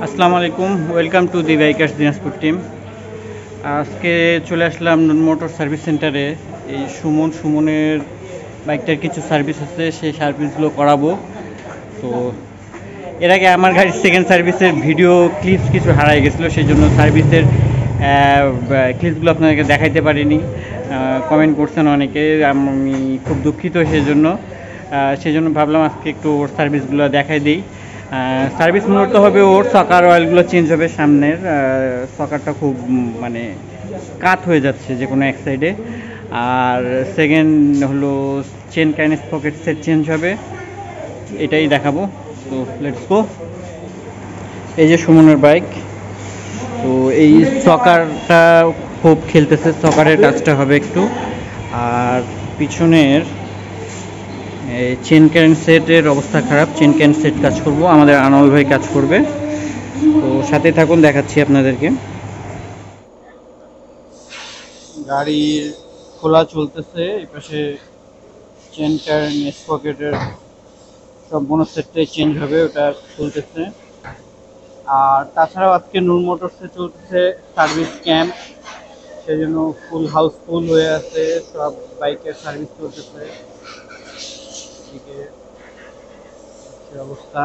আসসালামু আলাইকুম, welcome to the bikers Dinajpur team. আজকে চলে আসলাম নুন মোটর সার্ভিস সেন্টারে। এই সুমনের বাইকটার কিছু সার্ভিস আছে, সেই সার্ভিসগুলো করাবো। তো এর আগে আমার গাড়ির সেকেন্ড সার্ভিসের ভিডিও ক্লিপস কিছু হারাই গেছিলো, সেই জন্য সার্ভিসের ক্লিপসগুলো আপনাদেরকে দেখাইতে পারিনি। কমেন্ট করছেন অনেকে, আমি খুব দুঃখিত সেই জন্য ভাবলাম আজকে একটু ওর সার্ভিসগুলো দেখাই দিই। সার্ভিস মূলত হবে ওর সকার অয়েলগুলো চেঞ্জ হবে সামনের। সকারটা খুব মানে কাত হয়ে যাচ্ছে যে কোনো এক সাইডে। আর সেকেন্ড হলো chain kinase pocket set change হবে, এটাই দেখাবো। তো লেটস গো। এই যে সুমনের বাইক। তো এই সকারটা খুব খেলতেছে, সকারের কাজটা হবে একটু। আর পিছনের এই চেন ক্যান সেটের অবস্থা খারাপ, চেন ক্যান সেট কাজ করব, আমাদের আনোয়ার ভাই কাজ করবে। তো সাথে থাকুন, দেখাচ্ছি আপনাদেরকে। গাড়ির খোলা চলতেছে, এই পাশে চেন ক্যান পকেটের সম্পূর্ণ সেটটাই চেঞ্জ হবে, ওটা চলতেছে। আর তাছাড়াও আজকে নূর মোটরসে চলতেছে সার্ভিস ক্যাম্প, সেই জন্য ফুল হাউস ফুল হয়ে আছে, সব বাইকের সার্ভিস চলতেছে। এদিকে অবস্থা।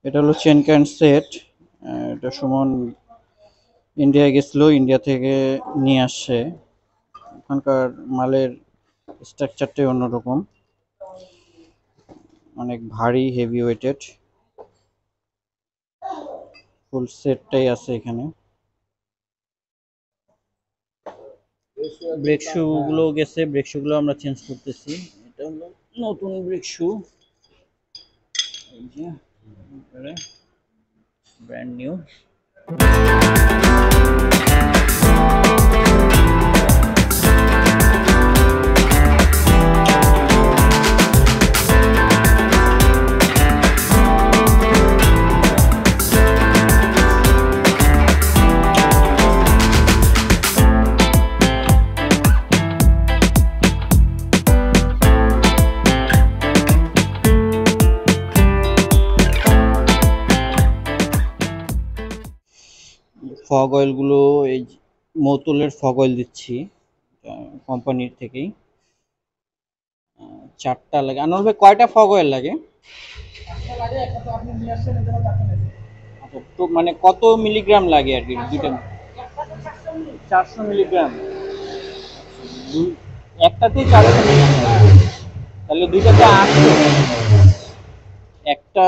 এটা হলো চেন ক্যান সেট। এটা সুমন ইন্ডিয়ায় গেছিলো, ইন্ডিয়া থেকে নিয়ে আসছে। ওখানকার মালের স্ট্রাকচারটাই অন্যরকম, অনেক ভারী, হেভি ওয়েটেড। ফুল সেটটাই আছে এখানে। ব্রেক শু গুলো গেছে, ব্রেক শু গুলো আমরা চেঞ্জ করতেছি। এটা হলো নতুন ব্রেক শু, এই যে ব্র্যান্ড নিউ। ফগ অয়েলগুলো এই মৌতুলের ফগ অয়েল দিচ্ছি কোম্পানির থেকেই। 4টা লাগে। আনোয়ার ভাই, কয়টা ফগ অয়েল লাগে? আচ্ছা, তো মানে কত মিলিগ্রাম লাগে আর কি দুইটা? 400 মিলিগ্রাম। একটাতেই 400 মিলিগ্রাম, তাহলে দুইটাতে 800। একটা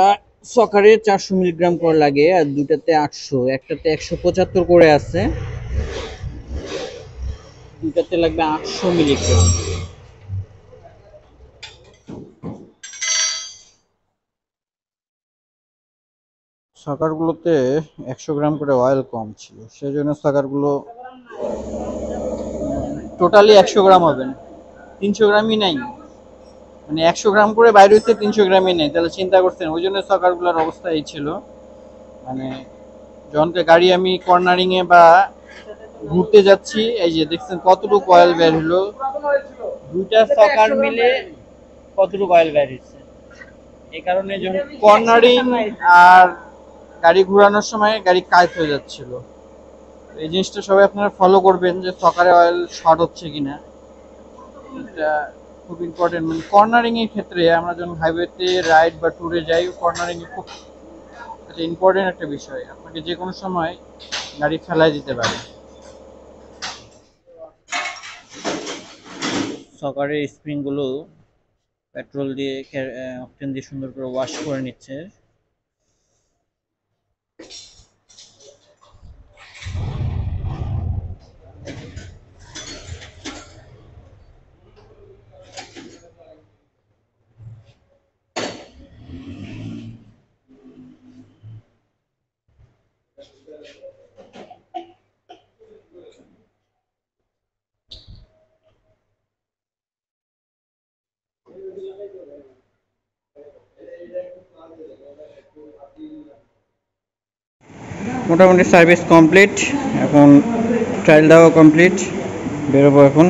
সকারে 400 মিলিগ্রাম করে লাগে, আর দুইটাতে 800। একটাতে 175 করে আছে, দুইটাতে লাগবে 800 মিলিগ্রাম। সকারগুলোতে 100 গ্রাম করে অয়েল কম ছিল, সেই জন্য সকারগুলো টোটালি 100 গ্রাম হবে না, 300 গ্রামই নাই। মানে 100 গ্রাম করে বাইরে হচ্ছে, 300 গ্রামই নেই। তাহলে চিন্তা করছেন, ওই জন্য সকারগুলোর অবস্থা এই ছিল। মানে যখন গাড়ি আমি কর্নারিং এ বা ঘুরতে যাচ্ছি, এই যে দেখছেন কতটুকু অয়েল বের হলো, দুইটা সকার মিলে কতটুকু অয়েল বের হচ্ছে। এই কারণে যখন কর্নারিং আর গাড়ি ঘোরানোর সময় গাড়ি কাজ হয়ে যাচ্ছিল। এই জিনিসটা সবাই আপনারা ফলো করবেন, যে সকারে অয়েল শর্ট হচ্ছে কিনা, এটা খুব ইম্পর্টেন্ট। মানে কর্নারিং এর ক্ষেত্রে আমরা যখন হাইওয়েতে রাইড বা ট্যুরে যাই, কর্নারিং এ খুব একটা ইম্পর্টেন্ট একটা বিষয়, আপনাকে যে কোনো সময় গাড়ি ফেলাই দিতে পারে। সকারের স্প্রিং গুলো পেট্রোল দিয়ে অকটেন দিয়ে সুন্দর করে ওয়াশ করে নিচ্ছে। মোটামুটি সার্ভিস কমপ্লিট, এখন ট্রায়াল দেওয়া কমপ্লিট, বেরোবো এখন।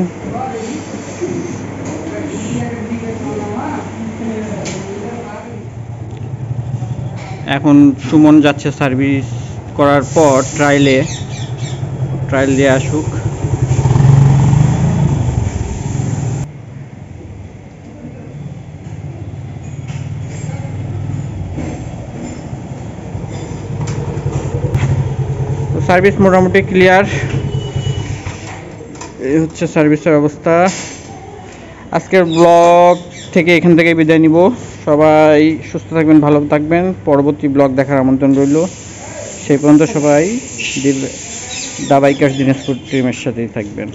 এখন সুমন যাচ্ছে সার্ভিস করার পর ট্রায়াল দিয়ে আসুক। সার্ভিস মোটামুটি ক্লিয়ার। এই হচ্ছে সার্ভিসের অবস্থা। আজকের ব্লগ থেকে এখান থেকে বিদায় নিব। সবাই সুস্থ থাকবেন, ভালো থাকবেন। পরবর্তী ব্লগ দেখার আমন্ত্রণ রইল। সেই পর্যন্ত সবাই দ্য বাইকার্স দিনাজপুর টিমের সাথেই থাকবেন।